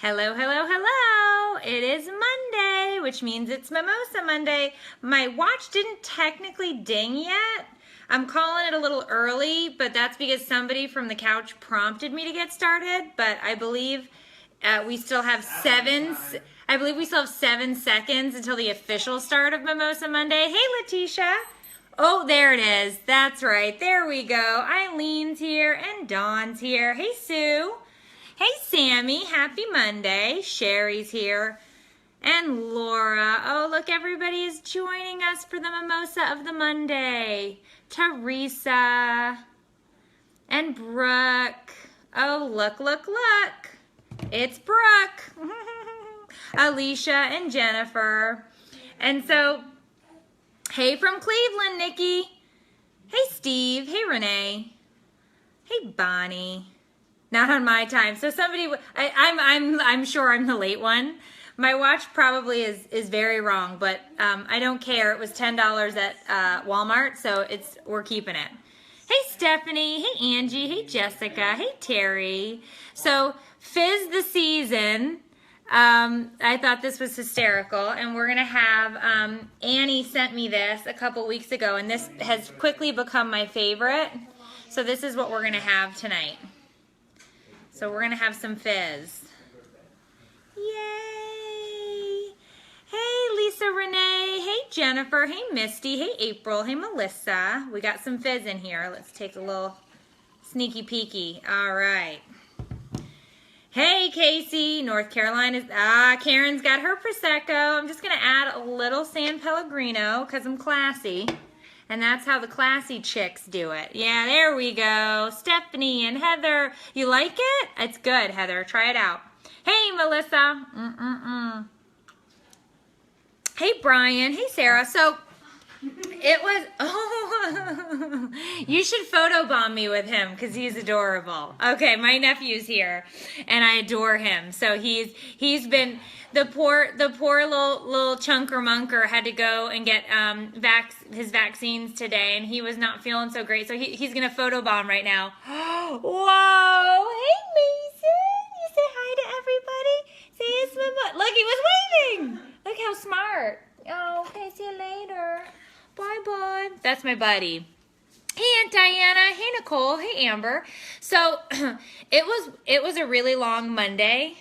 Hello, hello, hello. It is Monday, which means it's MOMosa Monday. My watch didn't technically ding yet. I'm calling it a little early, but that's because somebody from the couch prompted me to get started. But I believe we still have 7 seconds until the official start of MOMosa Monday. Hey, Letitia. Oh, there it is. That's right. There we go. Eileen's here and Dawn's here. Hey, Sue. Hey, Sammy. Happy Monday. Sherry's here. And Laura. Oh, look, everybody is joining us for the MOMosa of the Monday. Teresa. And Brooke. Oh, look, look, look. It's Brooke. Alicia and Jennifer. And so, hey from Cleveland, Nikki. Hey, Steve. Hey, Renee. Hey, Bonnie. Not on my time. So somebody, I'm sure I'm the late one. My watch probably is very wrong, but I don't care. It was $10 at Walmart, so we're keeping it. Hey, Stephanie. Hey, Angie. Hey, Jessica. Hey, Terry. So Fizz the Season. I thought this was hysterical, and we're gonna have Annie sent me this a couple weeks ago, and this has quickly become my favorite. So this is what we're gonna have tonight. So we're gonna have some fizz. Yay! Hey, Lisa Renee. Hey, Jennifer. Hey, Misty. Hey, April. Hey, Melissa. We got some fizz in here. Let's take a little sneaky peeky. All right. Hey, Casey. North Carolina's, Karen's got her Prosecco. I'm just gonna add a little San Pellegrino because I'm classy. And that's how the classy chicks do it. Yeah, there we go. Stephanie and Heather. You like it? It's good, Heather. Try it out. Hey, Melissa. Hey, Brian. Hey, Sarah. So, it was, you should photobomb me with him because he's adorable. Okay, my nephew's here and I adore him. So he's been, the poor little chunker munker had to go and get his vaccines today, and he was not feeling so great. So he's going to photobomb right now. Whoa, hey Mason, you say hi to everybody? Say it's my butt. Look, he was waving. Look how smart. Oh, okay, see you later. Bye, bud. That's my buddy. Hey, Aunt Diana. Hey, Nicole. Hey, Amber. So it was a really long Monday,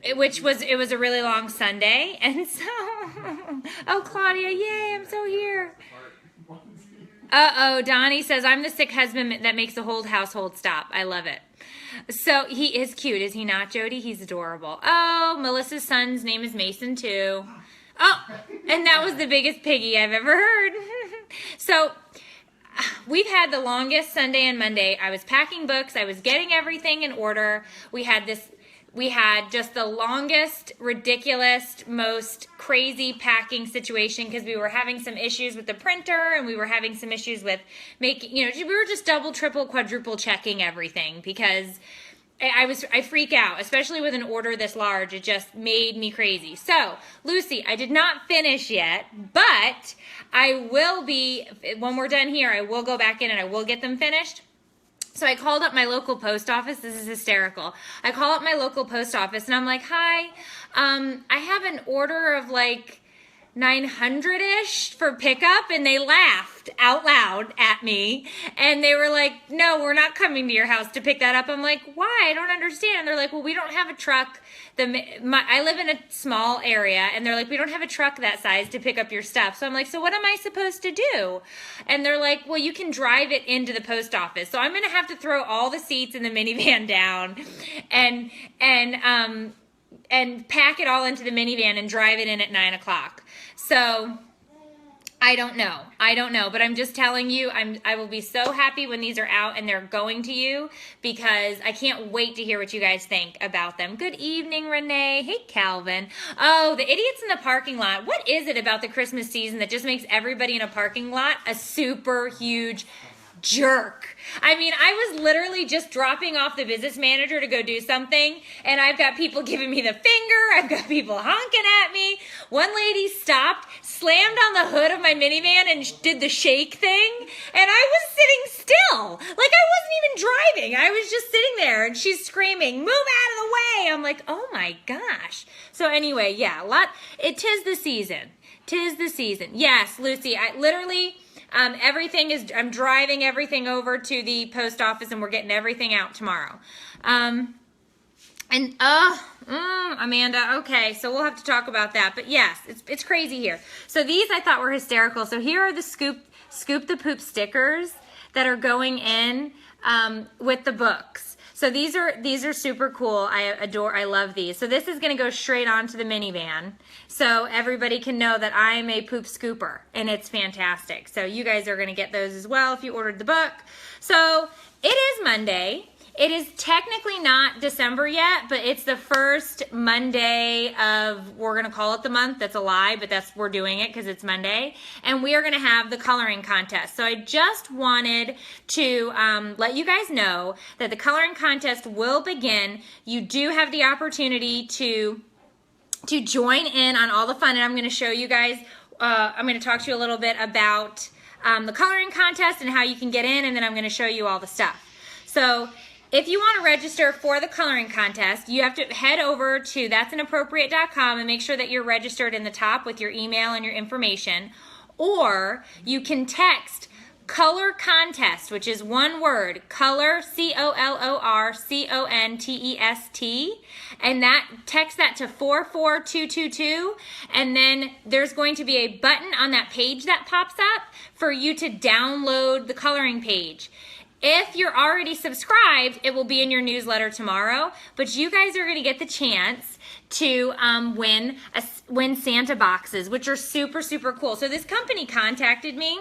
it was a really long Sunday, and so oh, Claudia, yay! I'm so here. Donnie says I'm the sick husband that makes the whole household stop. I love it. So he is cute, is he not, Jody? He's adorable. Oh, Melissa's son's name is Mason too. Oh, and that was the biggest piggy I've ever heard. So we've had the longest Sunday and Monday. I was packing books. I was getting everything in order. We had just the longest, ridiculous, most crazy packing situation because we were having some issues with the printer, and we were having some issues with making, we were just double, triple, quadruple checking everything because I freak out, especially with an order this large. It just made me crazy. So, Lucy, I did not finish yet, but I will be, when we're done here, I will go back in and I will get them finished. So I called up my local post office. This is hysterical. I call up my local post office and I'm like, hi, I have an order of like 900-ish for pickup, and they laughed out loud at me, and they were like, no, we're not coming to your house to pick that up. I'm like, why? I don't understand. They're like, well, we don't have a truck. I live in a small area, and they're like, we don't have a truck that size to pick up your stuff. So I'm like, so what am I supposed to do? And they're like, well, you can drive it into the post office. So I'm going to have to throw all the seats in the minivan down and pack it all into the minivan and drive it in at 9 o'clock. So I don't know, but I'm just telling you, I will be so happy when these are out and they're going to you, because I can't wait to hear what you guys think about them. Good evening, Renee. Hey, Calvin. Oh, the idiots in the parking lot. What is it about the Christmas season that just makes everybody in a parking lot a super huge jerk. I mean, I was literally just dropping off the business manager to go do something, and I've got people giving me the finger. I've got people honking at me. One lady stopped, slammed on the hood of my minivan, and did the shake thing, and I was sitting still. Like, I wasn't even driving. I was just sitting there, and she's screaming, move out of the way. I'm like, oh my gosh. So anyway, yeah, tis the season. Tis the season. Yes, Lucy, I literally... I'm driving everything over to the post office, and we're getting everything out tomorrow. Amanda, okay, so we'll have to talk about that. But yes, it's crazy here. So these I thought were hysterical. So here are the Scoop the Poop stickers that are going in with the books. So these are super cool. I love these. So this is going to go straight onto the minivan, so everybody can know that I'm a poop scooper, and it's fantastic. So you guys are going to get those as well if you ordered the book. So it is Monday. It is technically not December yet, but it's the first Monday of, we're going to call it the month. That's a lie, but we're doing it because it's Monday. And we are going to have the coloring contest. So I just wanted to let you guys know that the coloring contest will begin. You do have the opportunity to join in on all the fun. And I'm going to show you guys, I'm going to talk to you a little bit about the coloring contest and how you can get in. And then I'm going to show you all the stuff. So if you want to register for the coloring contest, you have to head over to that'sinappropriate.com and make sure that you're registered in the top with your email and your information. Or you can text color contest, which is one word, color, COLOR CONTEST, and text that to 44222, and then there's going to be a button on that page that pops up for you to download the coloring page. If you're already subscribed, it will be in your newsletter tomorrow, but you guys are going to get the chance to win Santa boxes, which are super, super cool. So this company contacted me,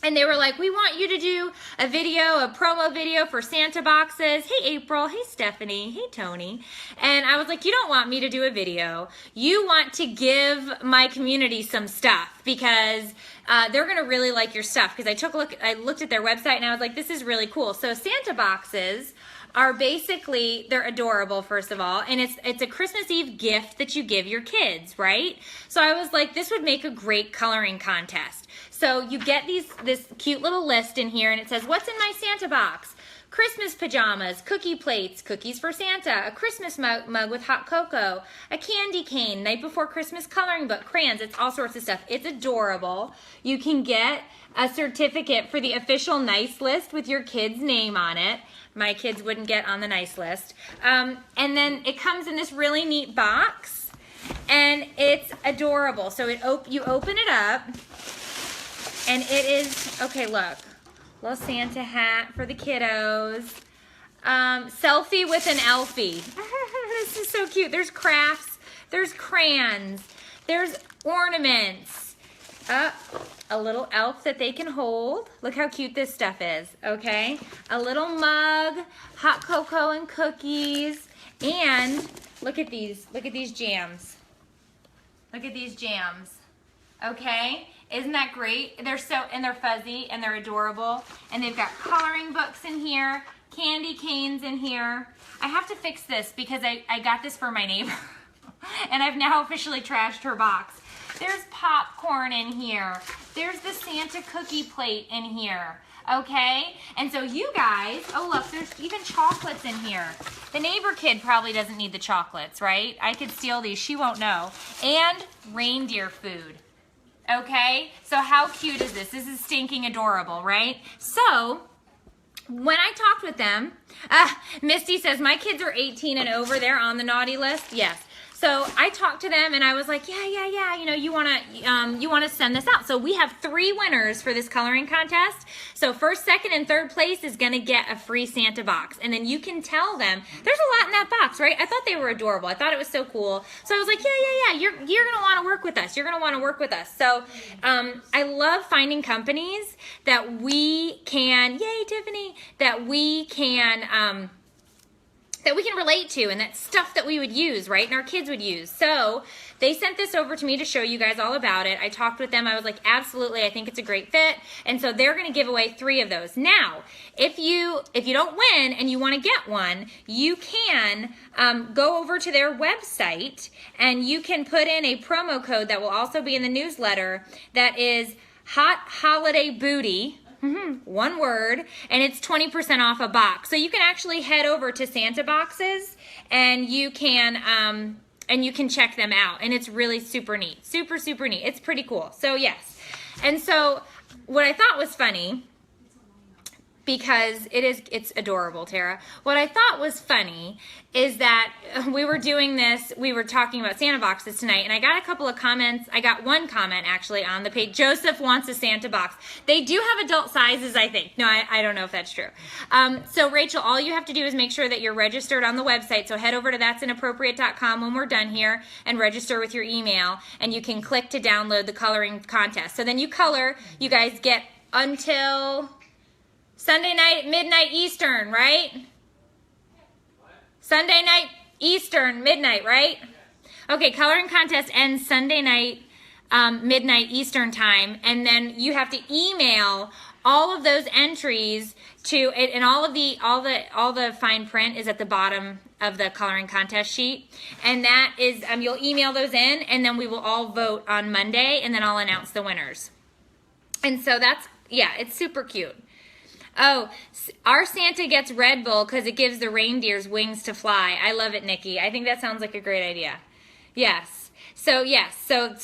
and they were like, we want you to do a promo video for Santa boxes. Hey, April. Hey, Stephanie. Hey, Tony. And I was like, you don't want me to do a video. You want to give my community some stuff because they're going to really like your stuff. Because I looked at their website, and I was like, this is really cool. So Santa boxes are basically, they're adorable, first of all, and it's a Christmas Eve gift that you give your kids, right? So I was like, this would make a great coloring contest. So you get this cute little list in here, and it says, what's in my Santa box? Christmas pajamas, cookie plates, cookies for Santa, a Christmas mug with hot cocoa, a candy cane, night before Christmas coloring book, crayons, it's all sorts of stuff. It's adorable. You can get a certificate for the official nice list with your kid's name on it. My kids wouldn't get on the nice list. And then it comes in this really neat box, and it's adorable. So you open it up, and it is, okay, look, little Santa hat for the kiddos. Selfie with an Elfie. This is so cute. There's crafts, there's crayons, there's ornaments. A little elf that they can hold. Look how cute this stuff is, okay? A little mug, hot cocoa and cookies, and look at these jams. Look at these jams, okay? Isn't that great? They're fuzzy and they're adorable, and they've got coloring books in here, candy canes in here. I have to fix this because I got this for my neighbor, and I've now officially trashed her box. There's popcorn in here. There's the Santa cookie plate in here, okay? And so you guys, oh look, there's even chocolates in here. The neighbor kid probably doesn't need the chocolates, right? I could steal these, she won't know. And reindeer food, okay? So how cute is this? This is stinking adorable, right? So when I talked with them, Misty says, my kids are 18 and over, they're on the naughty list, yes. So I talked to them, and I was like, yeah, you know, you wanna send this out. So we have 3 winners for this coloring contest. So first, second, and third place is gonna get a free Santa box. And then you can tell them, there's a lot in that box, right? I thought they were adorable. I thought it was so cool. So I was like, yeah, you're gonna wanna work with us. You're gonna wanna work with us. So I love finding companies that we can, yay, Tiffany, that we can that we can relate to, and that's stuff that we would use, right? And our kids would use. So they sent this over to me to show you guys all about it. I talked with them. I was like, absolutely, I think it's a great fit. And so they're going to give away 3 of those. Now, if you don't win and you want to get one, you can go over to their website and you can put in a promo code that will also be in the newsletter that is Hot Holiday Booty. One word, and it's 20% off a box. So you can actually head over to Santa Boxes and you can check them out, and it's really super neat. Super neat. It's pretty cool. So yes. And so what I thought was funny, because it's adorable, Tara. What I thought was funny is that we were doing this, we were talking about Santa boxes tonight, and I got a couple of comments. I got one comment actually on the page. Joseph wants a Santa box. They do have adult sizes, I think. No, I don't know if that's true. So Rachel, all you have to do is make sure that you're registered on the website. So head over to that'sinappropriate.com when we're done here and register with your email, and you can click to download the coloring contest. So then you color, you guys get until Sunday night at midnight Eastern, right? Sunday night Eastern, midnight, right? Okay, coloring contest ends Sunday night, midnight Eastern time, and then you have to email all of those entries to, and all the fine print is at the bottom of the coloring contest sheet, and that is, you'll email those in, and then we will all vote on Monday, and then I'll announce the winners. And so that's, yeah, it's super cute. Oh, our Santa gets Red Bull because it gives the reindeers wings to fly. I love it, Nikki. I think that sounds like a great idea. Yes. So yes. So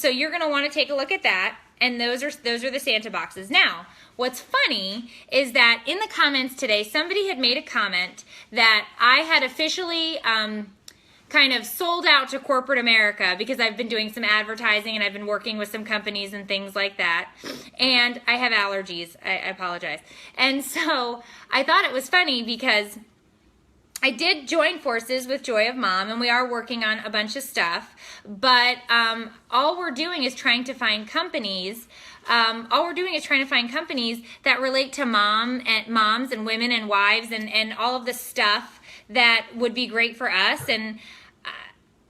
you're going to want to take a look at that, and those are the Santa boxes. Now, what's funny is that in the comments today, somebody had made a comment that I had officially kind of sold out to corporate America because I've been doing some advertising and I've been working with some companies and things like that. And I have allergies. I apologize. And so I thought it was funny because I did join forces with Joy of Mom, and we are working on a bunch of stuff, but all we're doing is trying to find companies that relate to moms and women and wives and all of the stuff that would be great for us. And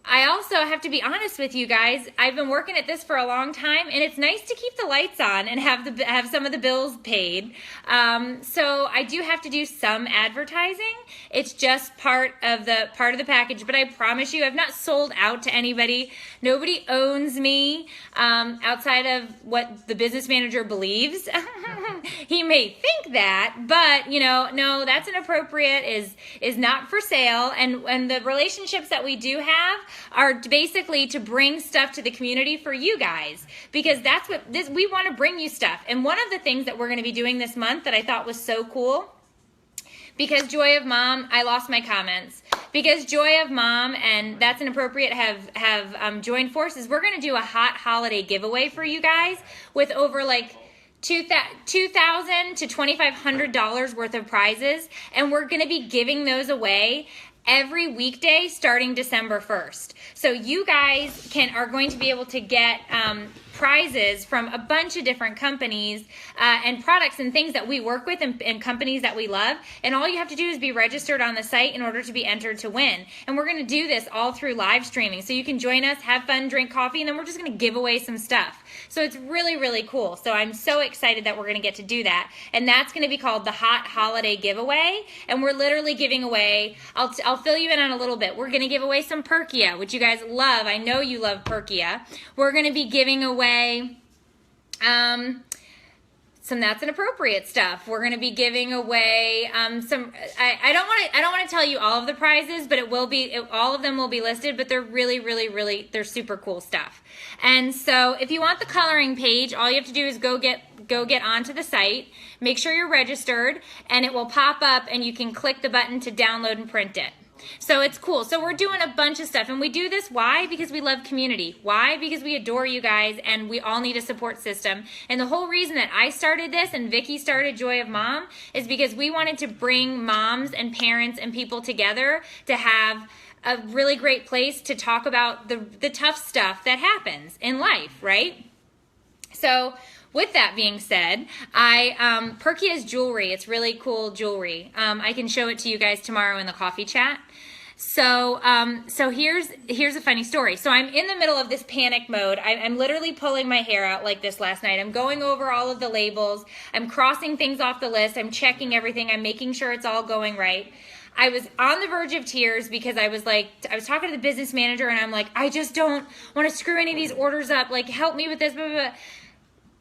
I also have to be honest with you guys. I've been working at this for a long time, and it's nice to keep the lights on and have some of the bills paid. So I do have to do some advertising. It's just part of the package. But I promise you, I've not sold out to anybody. Nobody owns me outside of what the business manager believes. He may think that, but no, that's inappropriate. Is not for sale. And the relationships that we do have are basically to bring stuff to the community for you guys, because that's what we want to bring you stuff. And one of the things that we're going to be doing this month that I thought was so cool, because Joy of Mom, I lost my comments, because Joy of Mom and That's Inappropriate have joined forces. We're going to do a hot holiday giveaway for you guys with over like $2,000 to $2,500 worth of prizes, and we're going to be giving those away every weekday starting December 1st. So you guys are going to be able to get prizes from a bunch of different companies and products and things that we work with and companies that we love. And all you have to do is be registered on the site in order to be entered to win. And we're going to do this all through live streaming. So you can join us, have fun, drink coffee, and then we're just going to give away some stuff. So it's really, really cool. So I'm so excited that we're going to get to do that. And that's going to be called the Hot Holiday Giveaway. And we're literally giving away, I'll fill you in on a little bit. We're going to give away some Perkia, which you guys love. I know you love Perkia. We're going to be giving away some That's Inappropriate stuff. We're going to be giving away some. I don't want to tell you all of the prizes, but all of them will be listed. But they're really, really, really, they're super cool stuff. And so, if you want the coloring page, all you have to do is go get onto the site. Make sure you're registered, and it will pop up, and you can click the button to download and print it. So it's cool. So we're doing a bunch of stuff, and we do this, why? Because we love community. Why? Because we adore you guys, and we all need a support system. And the whole reason that I started this and Vicki started Joy of Mom is because we wanted to bring moms and parents and people together to have a really great place to talk about the tough stuff that happens in life, right? So with that being said, Perky has jewelry. It's really cool jewelry. I can show it to you guys tomorrow in the coffee chat. So here's a funny story. So I'm in the middle of this panic mode. I'm literally pulling my hair out like this last night. I'm going over all of the labels. I'm crossing things off the list. I'm checking everything. I'm making sure it's all going right. I was on the verge of tears because I was talking to the business manager and I'm like, I just don't want to screw any of these orders up. Like, help me with this, blah, blah, blah.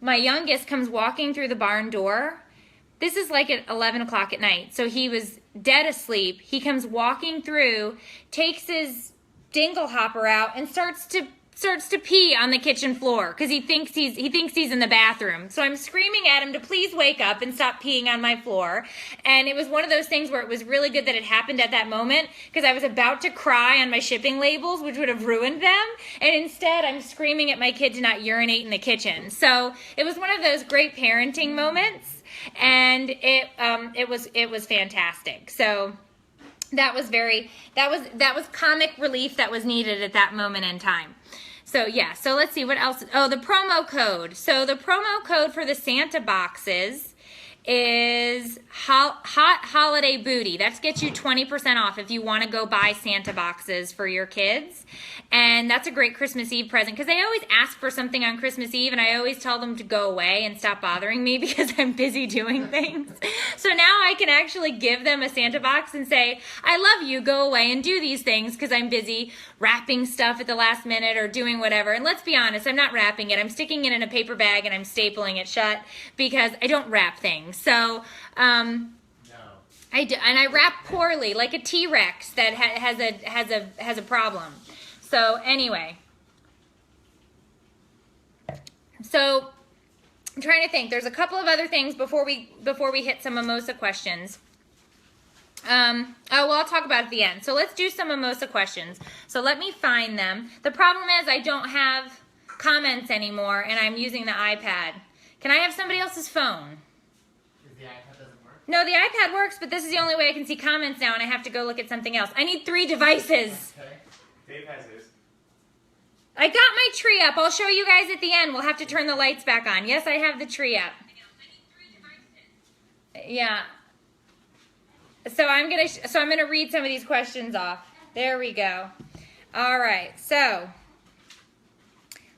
My youngest comes walking through the barn door. This is like at 11 o'clock at night. So he was dead asleep. He comes walking through, takes his dingle hopper out and starts to pee on the kitchen floor because he thinks he's in the bathroom. So I'm screaming at him to please wake up and stop peeing on my floor. And it was one of those things where it was really good that it happened at that moment because I was about to cry on my shipping labels, which would have ruined them. And instead, I'm screaming at my kid to not urinate in the kitchen. So it was one of those great parenting moments. And it was fantastic. So that was comic relief that was needed at that moment in time. So yeah, so let's see what else. Oh, the promo code. So the promo code for the Santa boxes is hot holiday booty. That gets you 20% off if you want to go buy Santa boxes for your kids. And that's a great Christmas Eve present because they always ask for something on Christmas Eve and I always tell them to go away and stop bothering me because I'm busy doing things. So now I can actually give them a Santa box and say, I love you, go away and do these things because I'm busy wrapping stuff at the last minute or doing whatever. And let's be honest, I'm not wrapping it. I'm sticking it in a paper bag and I'm stapling it shut because I don't wrap things. So, no. I do, and I wrap poorly, like a T-Rex that has a problem. So anyway, so I'm trying to think. There's a couple of other things before we hit some MOMosa questions. I'll talk about it at the end. So let's do some MOMosa questions. So let me find them. The problem is I don't have comments anymore, and I'm using the iPad. Can I have somebody else's phone? The iPad doesn't work? No, the iPad works, but this is the only way I can see comments now, and I have to go look at something else. I need 3 devices. Okay. Dave has his. I got my tree up. I'll show you guys at the end. We'll have to turn the lights back on. Yes, I have the tree up. Yeah. So I'm gonna read some of these questions off. There we go. All right. So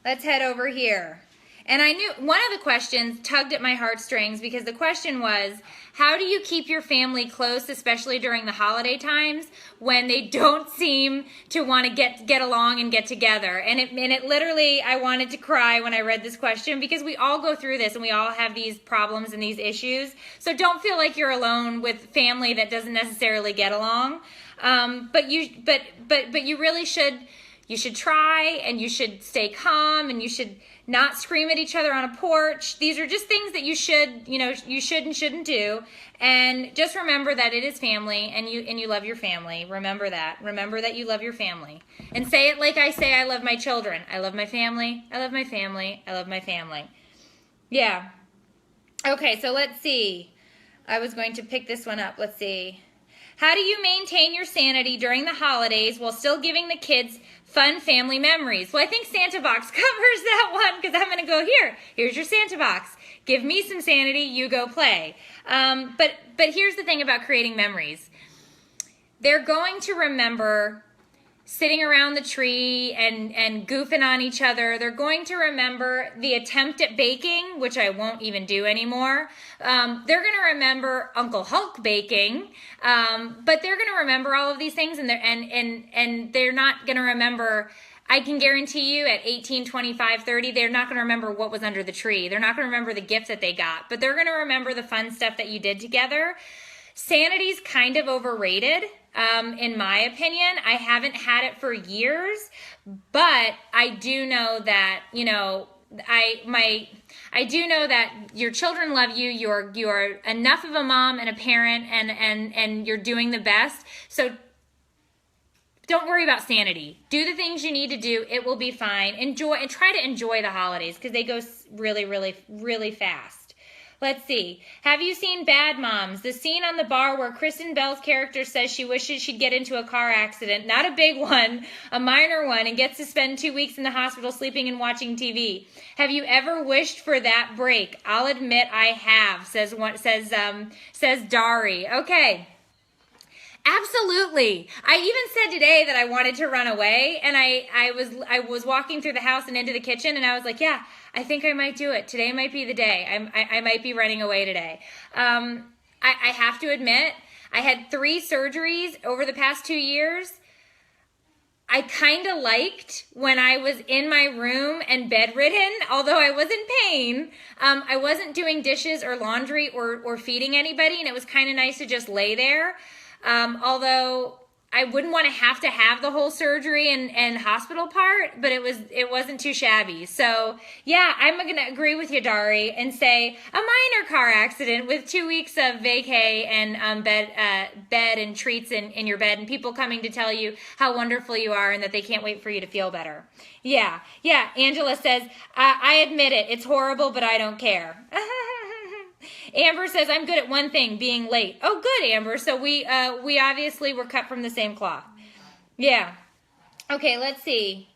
let's head over here. And I knew one of the questions tugged at my heartstrings because the question was, how do you keep your family close, especially during the holiday times when they don't seem to want to get along and get together? And it literally, I wanted to cry when I read this question because we all go through this and we all have these problems and these issues. So don't feel like you're alone with family that doesn't necessarily get along. But you really should. You should try, and you should stay calm, and you should not scream at each other on a porch. These are just things that you should and shouldn't do. And just remember that it is family, and you love your family. Remember that. Remember that you love your family. And say it like I say I love my children. I love my family. I love my family. I love my family. Yeah. Okay, so let's see. I was going to pick this one up. Let's see. How do you maintain your sanity during the holidays while still giving the kids fun family memories? Well, I think Santa Box covers that one because I'm going to go here. Here's your Santa Box. Give me some sanity, you go play. But here's the thing about creating memories. They're going to remember sitting around the tree and goofing on each other. They're going to remember the attempt at baking, which I won't even do anymore. They're going to remember Uncle Hulk baking, but they're going to remember all of these things, and they're not going to remember. I can guarantee you at 18, 25, 30, they're not going to remember what was under the tree. They're not going to remember the gift that they got, but they're going to remember the fun stuff that you did together. Sanity's kind of overrated. In my opinion. I haven't had it for years, but I do know that, I do know that your children love you. You're enough of a mom and a parent, and you're doing the best. So don't worry about sanity. Do the things you need to do. It will be fine. Enjoy and try to enjoy the holidays because they go really, really, really fast. Let's see. Have you seen Bad Moms? The scene on the bar where Kristen Bell's character says she wishes she'd get into a car accident. Not a big one, a minor one, and gets to spend 2 weeks in the hospital sleeping and watching TV. Have you ever wished for that break? I'll admit I have, says Dari. Okay. Absolutely. I even said today that I wanted to run away, and I was walking through the house and into the kitchen, and I was like, yeah, I think I might do it. Today might be the day. I might be running away today. I have to admit, I had 3 surgeries over the past 2 years. I kind of liked when I was in my room and bedridden, although I was in pain. I wasn't doing dishes or laundry or feeding anybody, and it was kind of nice to just lay there. Although I wouldn't want to have the whole surgery and hospital part, but it wasn't too shabby. So yeah, I'm going to agree with you, Dari, and say a minor car accident with 2 weeks of vacay and bed and treats in your bed, and people coming to tell you how wonderful you are and that they can't wait for you to feel better. Yeah. Angela says, I admit it. It's horrible, but I don't care. Amber says, I'm good at one thing, being late. Oh, good, Amber. So we obviously were cut from the same cloth. Yeah. Okay, let's see.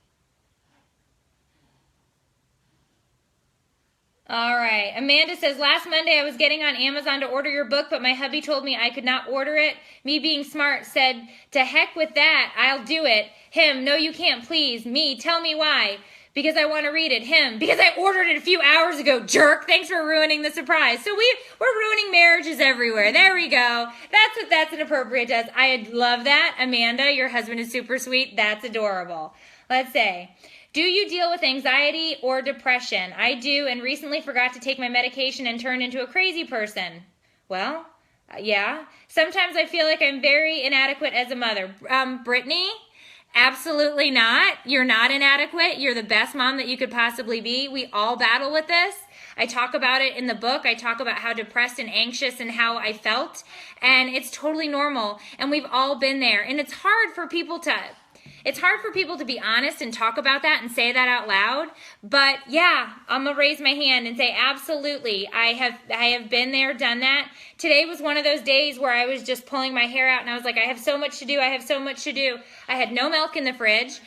All right. Amanda says, last Monday I was getting on Amazon to order your book, but my hubby told me I could not order it. Me being smart said, to heck with that. I'll do it. Him, no, you can't, please. Me, tell me why. Because I want to read it. Him, because I ordered it a few hours ago. Jerk, thanks for ruining the surprise. So we're ruining marriages everywhere. There we go. That's an appropriate does. I love that. Amanda, your husband is super sweet. That's adorable. Let's say, do you deal with anxiety or depression? I do, and recently forgot to take my medication and turned into a crazy person. Well, yeah. Sometimes I feel like I'm very inadequate as a mother. Brittany? Absolutely not. You're not inadequate. You're the best mom that you could possibly be. We all battle with this. I talk about it in the book. I talk about how depressed and anxious and how I felt. And it's totally normal. And we've all been there. And it's hard for people to be honest and talk about that and say that out loud. But yeah, I'm going to raise my hand and say, absolutely. I have been there, done that. Today was one of those days where I was just pulling my hair out and I was like, I have so much to do. I have so much to do. I had no milk in the fridge.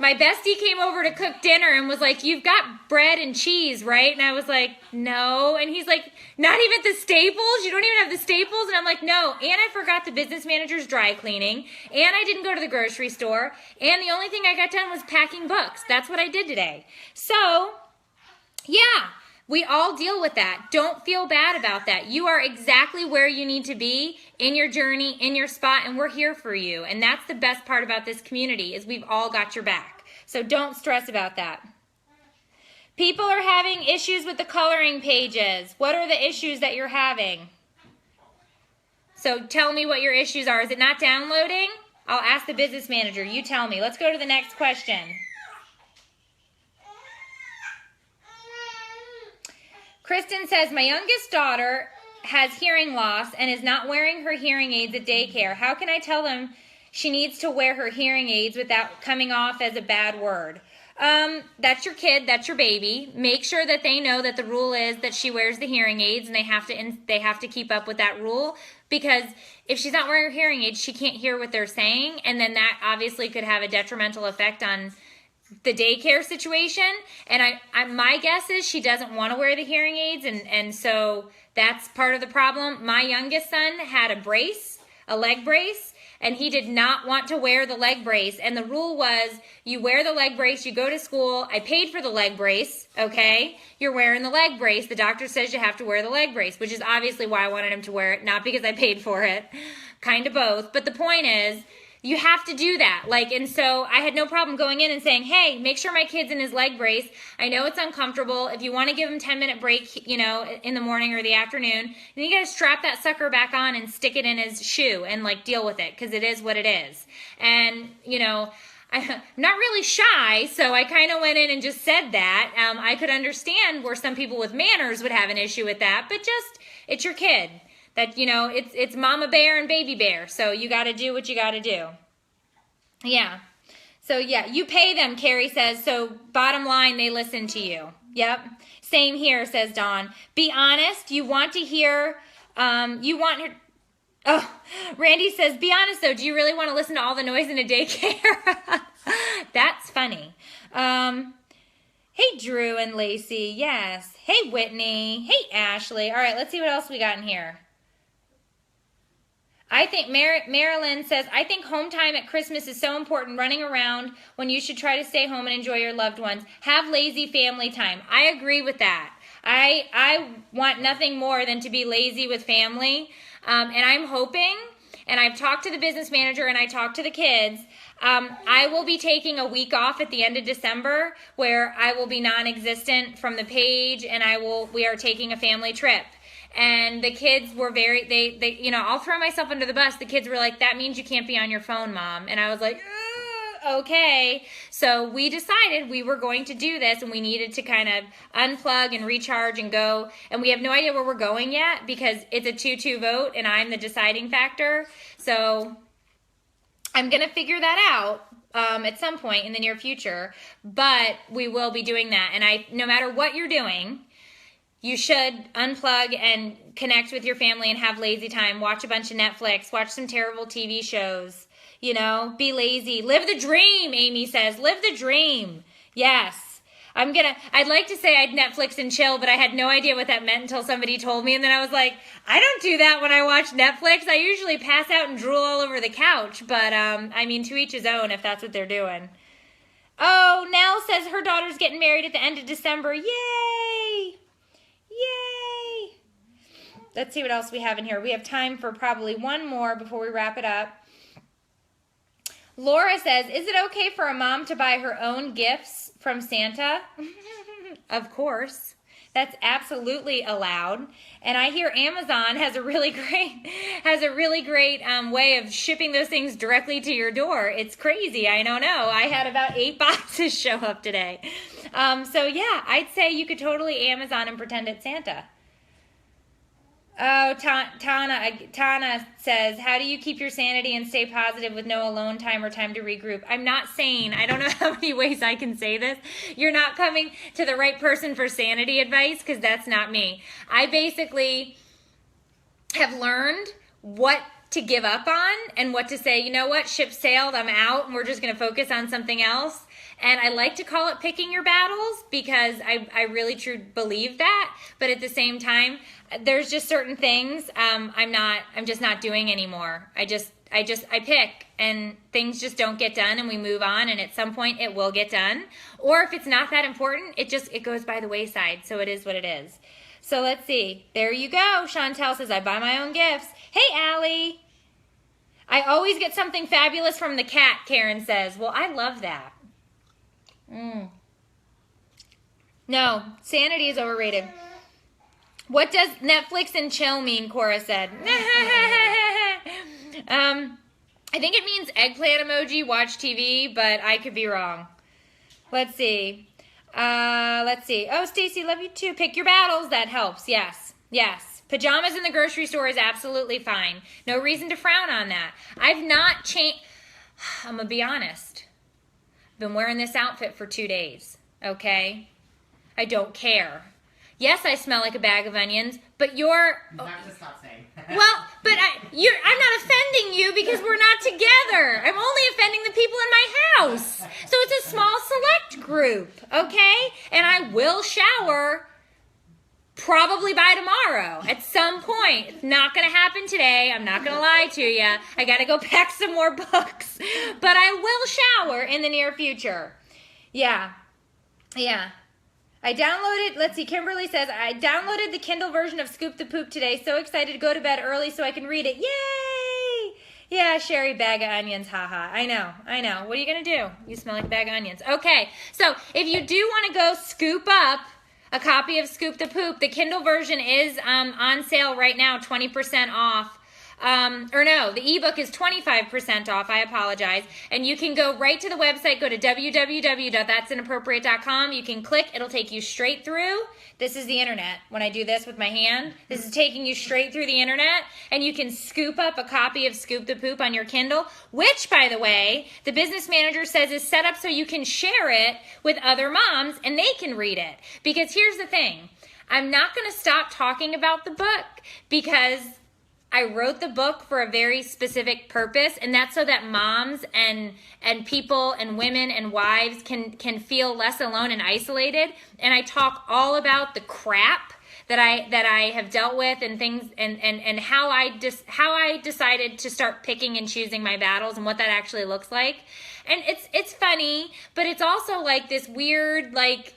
My bestie came over to cook dinner and was like, you've got bread and cheese, right? And I was like, no. And he's like, not even the staples? You don't even have the staples? And I'm like, no. And I forgot the business manager's dry cleaning. And I didn't go to the grocery store. And the only thing I got done was packing books. That's what I did today. So, yeah. We all deal with that. Don't feel bad about that. You are exactly where you need to be in your journey, in your spot, and we're here for you. And that's the best part about this community is we've all got your back. So don't stress about that. People are having issues with the coloring pages. What are the issues that you're having? So tell me what your issues are. Is it not downloading? I'll ask the business manager. You tell me. Let's go to the next question. Kristen says, my youngest daughter has hearing loss and is not wearing her hearing aids at daycare. How can I tell them she needs to wear her hearing aids without coming off as a bad word? That's your kid. That's your baby. Make sure that they know that the rule is that she wears the hearing aids and they have to keep up with that rule, because if she's not wearing her hearing aids, she can't hear what they're saying. And then that obviously could have a detrimental effect on the daycare situation. And my guess is she doesn't want to wear the hearing aids, and so that's part of the problem. My youngest son had a leg brace, and he did not want to wear the leg brace. And the rule was, you wear the leg brace, you go to school. I paid for the leg brace, okay? You're wearing the leg brace. The doctor says you have to wear the leg brace, which is obviously why I wanted him to wear it, not because I paid for it. Kind of both. But the point is, you have to do that. And so I had no problem going in and saying, hey, make sure my kid's in his leg brace. I know it's uncomfortable. If you want to give him 10-minute break, in the morning or the afternoon, then you got to strap that sucker back on and stick it in his shoe and deal with it, because it is what it is. And, I'm not really shy, so I kind of went in and just said that. I could understand where some people with manners would have an issue with that, but it's your kid. That, it's mama bear and baby bear. So you got to do what you got to do. Yeah. So yeah, you pay them, Carrie says. So bottom line, they listen to you. Yep. Same here, says Dawn. Be honest. You want to hear, oh, Randy says, be honest though. Do you really want to listen to all the noise in a daycare? That's funny. Hey, Drew and Lacey. Yes. Hey, Whitney. Hey, Ashley. All right, let's see what else we got in here. I think Marilyn says, I think home time at Christmas is so important, running around when you should try to stay home and enjoy your loved ones. Have lazy family time. I agree with that. I want nothing more than to be lazy with family. And I'm hoping, and I've talked to the business manager and I talked to the kids, I will be taking a week off at the end of December where I will be non-existent from the page, and we are taking a family trip. And the kids were they I'll throw myself under the bus. The kids were like, that means you can't be on your phone, Mom. And I was like, okay. So we decided we were going to do this, and we needed to kind of unplug and recharge and go. And we have no idea where we're going yet because it's a 2-2 vote and I'm the deciding factor. So I'm going to figure that out at some point in the near future, but we will be doing that. And no matter what you're doing, you should unplug and connect with your family and have lazy time. Watch a bunch of Netflix. Watch some terrible TV shows. Be lazy. Live the dream, Amy says. Live the dream. Yes. I'd like to say I'd Netflix and chill, but I had no idea what that meant until somebody told me. And then I was like, I don't do that when I watch Netflix. I usually pass out and drool all over the couch. But, to each his own if that's what they're doing. Oh, Nell says her daughter's getting married at the end of December. Yay! Yay! Let's see what else we have in here. We have time for probably one more before we wrap it up. Laura says, is it okay for a mom to buy her own gifts from Santa? Of course. That's absolutely allowed. And I hear Amazon has a really great way of shipping those things directly to your door. It's crazy. I don't know. I had about 8 boxes show up today. So yeah, I'd say you could totally Amazon and pretend it's Santa. Oh, Tana says, how do you keep your sanity and stay positive with no alone time or time to regroup? I'm not sane. I don't know how many ways I can say this. You're not coming to the right person for sanity advice because that's not me. I basically have learned what to give up on and what to say, you know what, ship sailed, I'm out, and we're just going to focus on something else. And I like to call it picking your battles because I really truly believe that. But at the same time, there's just certain things I'm just not doing anymore. I pick and things just don't get done and we move on, and at some point it will get done. Or if it's not that important, it goes by the wayside. So it is what it is. So let's see. There you go. Chantel says, I buy my own gifts. Hey, Allie. I always get something fabulous from the cat, Karen says. Well, I love that. No, sanity is overrated. What does Netflix and chill mean, Cora said. I think it means eggplant emoji, watch TV, but I could be wrong. Let's see. Oh, Stacy, love you too. Pick your battles. That helps. Yes. Pajamas in the grocery store is absolutely fine. No reason to frown on that. I've not changed. I'm going to be honest. I've been wearing this outfit for 2 days. Okay? I don't care. Yes, I smell like a bag of onions, but you're... You have to stop saying. Well, but I'm not offending you because we're not together. I'm only offending the people in my house. So it's a small select group, okay? And I will shower probably by tomorrow at some point. It's not going to happen today. I'm not going to lie to you. I got to go pack some more books. But I will shower in the near future. Yeah. I downloaded, let's see, Kimberly says, I downloaded the Kindle version of Scoop the Poop today. So excited to go to bed early so I can read it. Yay! Yeah, Sherry, bag of onions, haha. I know. What are you going to do? You smell like a bag of onions. Okay, so if you do want to go scoop up a copy of Scoop the Poop, the Kindle version is on sale right now, 20% off. Or no, the ebook is 25% off. I apologize. And you can go right to the website, go to www.that'sinappropriate.com. You can click, it'll take you straight through. This is the internet. When I do this with my hand, this is taking you straight through the internet, and you can scoop up a copy of Scoop the Poop on your Kindle, which, by the way, the business manager says is set up so you can share it with other moms and they can read it. Because here's the thing, I'm not going to stop talking about the book because I wrote the book for a very specific purpose, and that's so that moms and people and women and wives can feel less alone and isolated. And I talk all about the crap that I have dealt with and things and how I decided to start picking and choosing my battles and what that actually looks like. And it's funny, but it's also like this weird, like,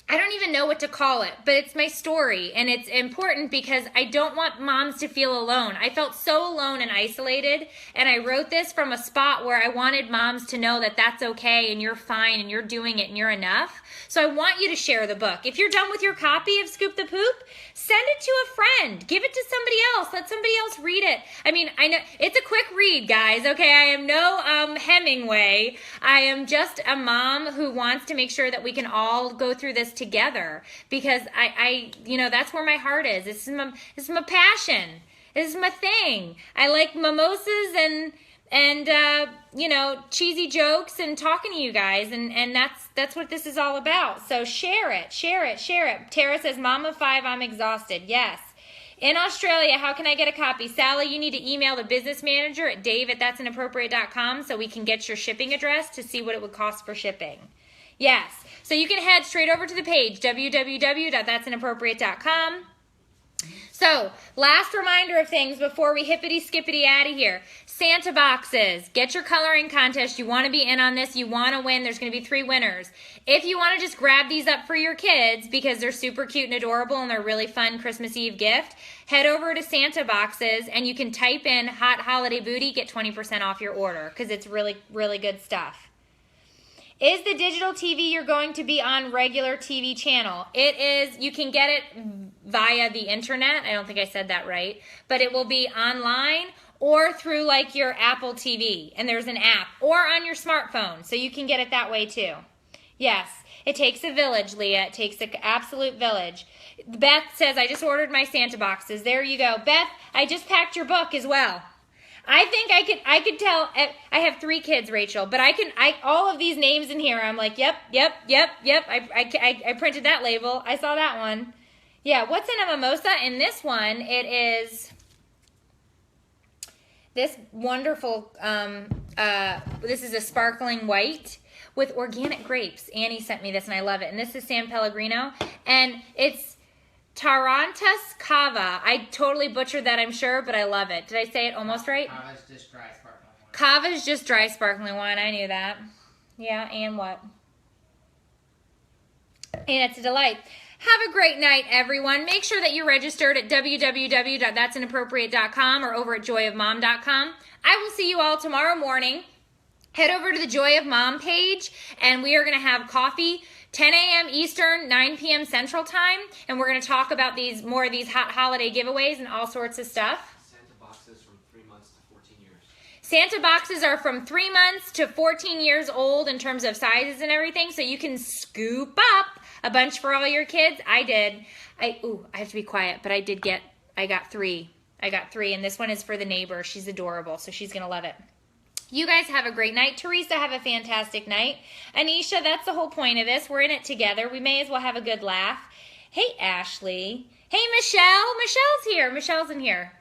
I don't even know what to call it, but it's my story, and it's important because I don't want moms to feel alone. I felt so alone and isolated, and I wrote this from a spot where I wanted moms to know that that's okay, and you're fine, and you're doing it, and you're enough. So I want you to share the book. If you're done with your copy of Scoop the Poop, send it to a friend. Give it to somebody else. Let somebody else read it. I mean, I know it's a quick read, guys, okay? I am no Hemingway. I am just a mom who wants to make sure that we can all go through this together, because I you know, that's where my heart is. This is my passion. This is my thing. I like mimosas and you know, cheesy jokes and talking to you guys, and that's what this is all about. So share it. Tara says, Mom of 5, I'm exhausted. Yes. In Australia, how can I get a copy? Sally, you need to email the business manager at dave@that'sinappropriate.com so we can get your shipping address to see what it would cost for shipping. Yes. So you can head straight over to the page, www.that'sinappropriate.com. So, last reminder of things before we hippity-skippity out of here. Santa boxes. Get your coloring contest. You want to be in on this. You want to win. There's going to be 3 winners. If you want to just grab these up for your kids because they're super cute and adorable and they're a really fun Christmas Eve gift, head over to Santa boxes and you can type in Hot Holiday Booty, get 20% off your order because it's really, really good stuff. Is the digital TV you're going to be on regular TV channel? It is. You can get it via the internet. I don't think I said that right. But it will be online or through like your Apple TV. And there's an app. Or on your smartphone. So you can get it that way too. Yes. It takes a village, Leah. It takes an absolute village. Beth says, I just ordered my Santa boxes. There you go. Beth, I just packed your book as well. I think I could tell. I have 3 kids, Rachel, but all of these names in here, I'm like, yep. I printed that label. I saw that one. Yeah, what's in a mimosa? In this one, it is this wonderful, this is a sparkling white with organic grapes. Annie sent me this and I love it. And this is San Pellegrino. And it's Tarantas Cava. I totally butchered that, I'm sure, but I love it. Did I say it almost right? Cava's just dry sparkling wine. Cava's just dry sparkling wine. I knew that. Yeah, and what? And it's a delight. Have a great night, everyone. Make sure that you're registered at www.that'sinappropriate.com or over at joyofmom.com. I will see you all tomorrow morning. Head over to the Joy of Mom page, and we are going to have coffee 10 a.m. Eastern, 9 p.m. Central Time, and we're going to talk about more of these hot holiday giveaways and all sorts of stuff. Santa boxes from 3 months to 14 years. Santa boxes are from 3 months to 14 years old in terms of sizes and everything, so you can scoop up a bunch for all your kids. I did. I have to be quiet, but I got 3. I got 3, and this one is for the neighbor. She's adorable, so she's going to love it. You guys have a great night. Teresa, have a fantastic night. Anisha, that's the whole point of this. We're in it together. We may as well have a good laugh. Hey, Ashley. Hey, Michelle. Michelle's here. Michelle's in here.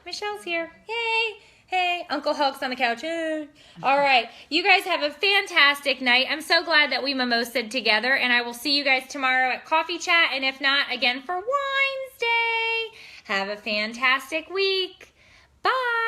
Michelle's here. Yay. Hey, Uncle Hulk's on the couch. Hey. All right. You guys have a fantastic night. I'm so glad that we mimosa'd together, and I will see you guys tomorrow at Coffee Chat, and if not, again for Wednesday. Have a fantastic week. Bye.